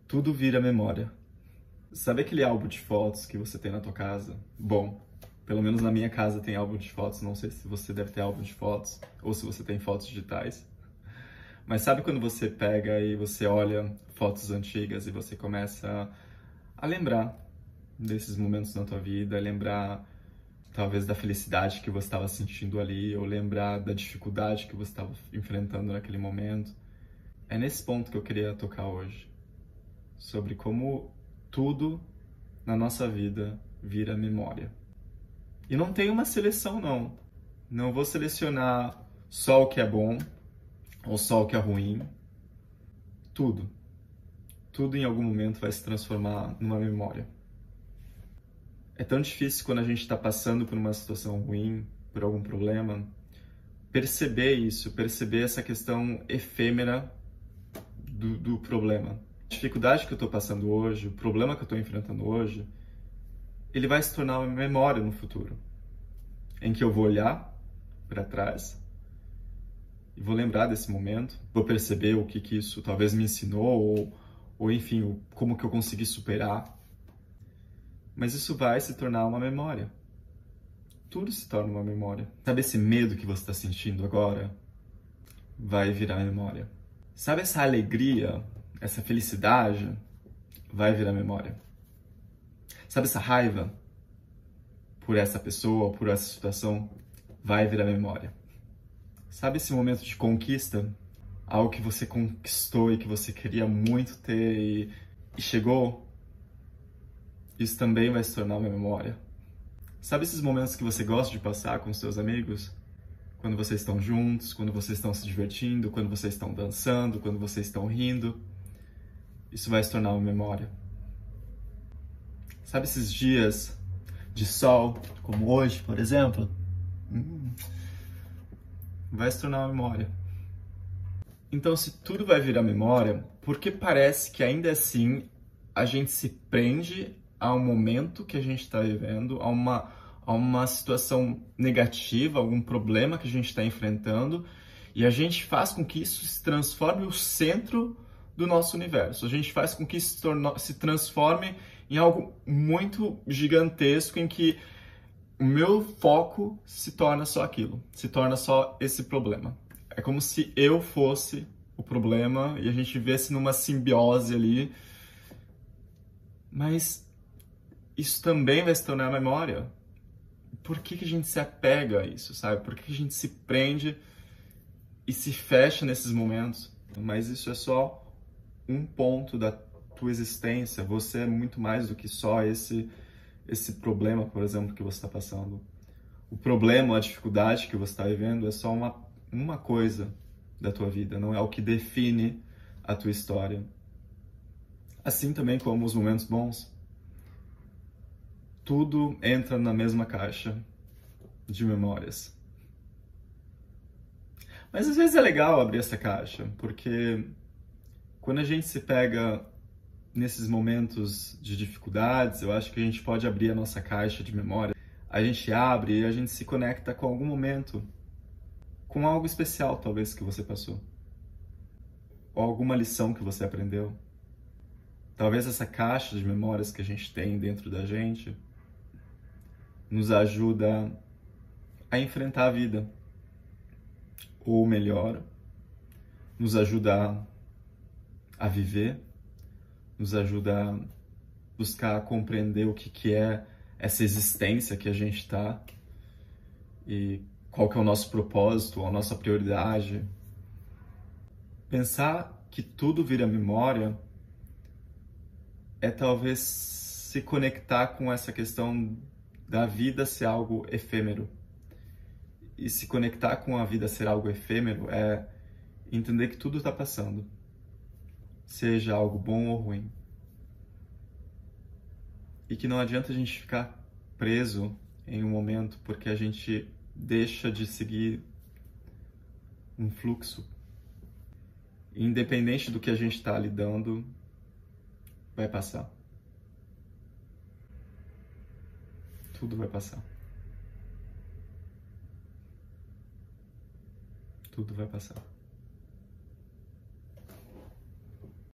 Tudo vira memória. Sabe aquele álbum de fotos que você tem na tua casa? Bom, pelo menos na minha casa tem álbum de fotos, não sei se você deve ter álbum de fotos, ou se você tem fotos digitais. Mas sabe quando você pega e você olha fotos antigas e você começa a lembrar desses momentos na tua vida, lembrar talvez da felicidade que você estava sentindo ali, ou lembrar da dificuldade que você estava enfrentando naquele momento? É nesse ponto que eu queria tocar hoje, sobre como tudo na nossa vida vira memória. E não tem uma seleção, não. Não vou selecionar só o que é bom ou só o que é ruim. Tudo. Tudo em algum momento vai se transformar numa memória. É tão difícil quando a gente está passando por uma situação ruim, por algum problema, perceber isso, perceber essa questão efêmera do problema. A dificuldade que eu estou passando hoje, o problema que eu estou enfrentando hoje, ele vai se tornar uma memória no futuro, em que eu vou olhar para trás e vou lembrar desse momento, vou perceber o que isso talvez me ensinou, ou enfim, como que eu consegui superar. Mas isso vai se tornar uma memória. Tudo se torna uma memória. Sabe esse medo que você está sentindo agora? Vai virar memória. Sabe essa alegria, essa felicidade? Vai virar memória. Sabe essa raiva por essa pessoa, por essa situação? Vai virar memória. Sabe esse momento de conquista? Algo que você conquistou e que você queria muito ter e chegou? Isso também vai se tornar uma memória. Sabe esses momentos que você gosta de passar com os seus amigos? Quando vocês estão juntos, quando vocês estão se divertindo, quando vocês estão dançando, quando vocês estão rindo. Isso vai se tornar uma memória. Sabe esses dias de sol, como hoje, por exemplo? Vai se tornar uma memória. Então, se tudo vai virar memória, por que parece que ainda assim a gente se prende a um momento que a gente está vivendo, a uma situação negativa, algum problema que a gente está enfrentando, e a gente faz com que isso se transforme o centro do nosso universo. A gente faz com que isso se transforme em algo muito gigantesco, em que o meu foco se torna só aquilo, se torna só esse problema. É como se eu fosse o problema e a gente vivesse numa simbiose ali. Mas isso também vai se tornar memória. Por que a gente se apega a isso, sabe? Por que a gente se prende e se fecha nesses momentos? Mas isso é só um ponto da tua existência. Você é muito mais do que só esse problema, por exemplo, que você está passando. O problema, a dificuldade que você está vivendo é só uma coisa da tua vida, não é o que define a tua história. Assim também como os momentos bons. Tudo entra na mesma caixa de memórias. Mas às vezes é legal abrir essa caixa, porque quando a gente se pega nesses momentos de dificuldades, eu acho que a gente pode abrir a nossa caixa de memória. A gente abre e a gente se conecta com algum momento, com algo especial talvez que você passou, ou alguma lição que você aprendeu. Talvez essa caixa de memórias que a gente tem dentro da gente nos ajuda a enfrentar a vida, ou melhor, nos ajuda a viver, nos ajuda a buscar compreender o que é essa existência que a gente está e qual que é o nosso propósito, a nossa prioridade. Pensar que tudo vira memória é talvez se conectar com essa questão da vida ser algo efêmero. E se conectar com a vida ser algo efêmero é entender que tudo está passando, seja algo bom ou ruim. E que não adianta a gente ficar preso em um momento porque a gente deixa de seguir um fluxo. Independente do que a gente está lidando, vai passar. Tudo vai passar. Tudo vai passar.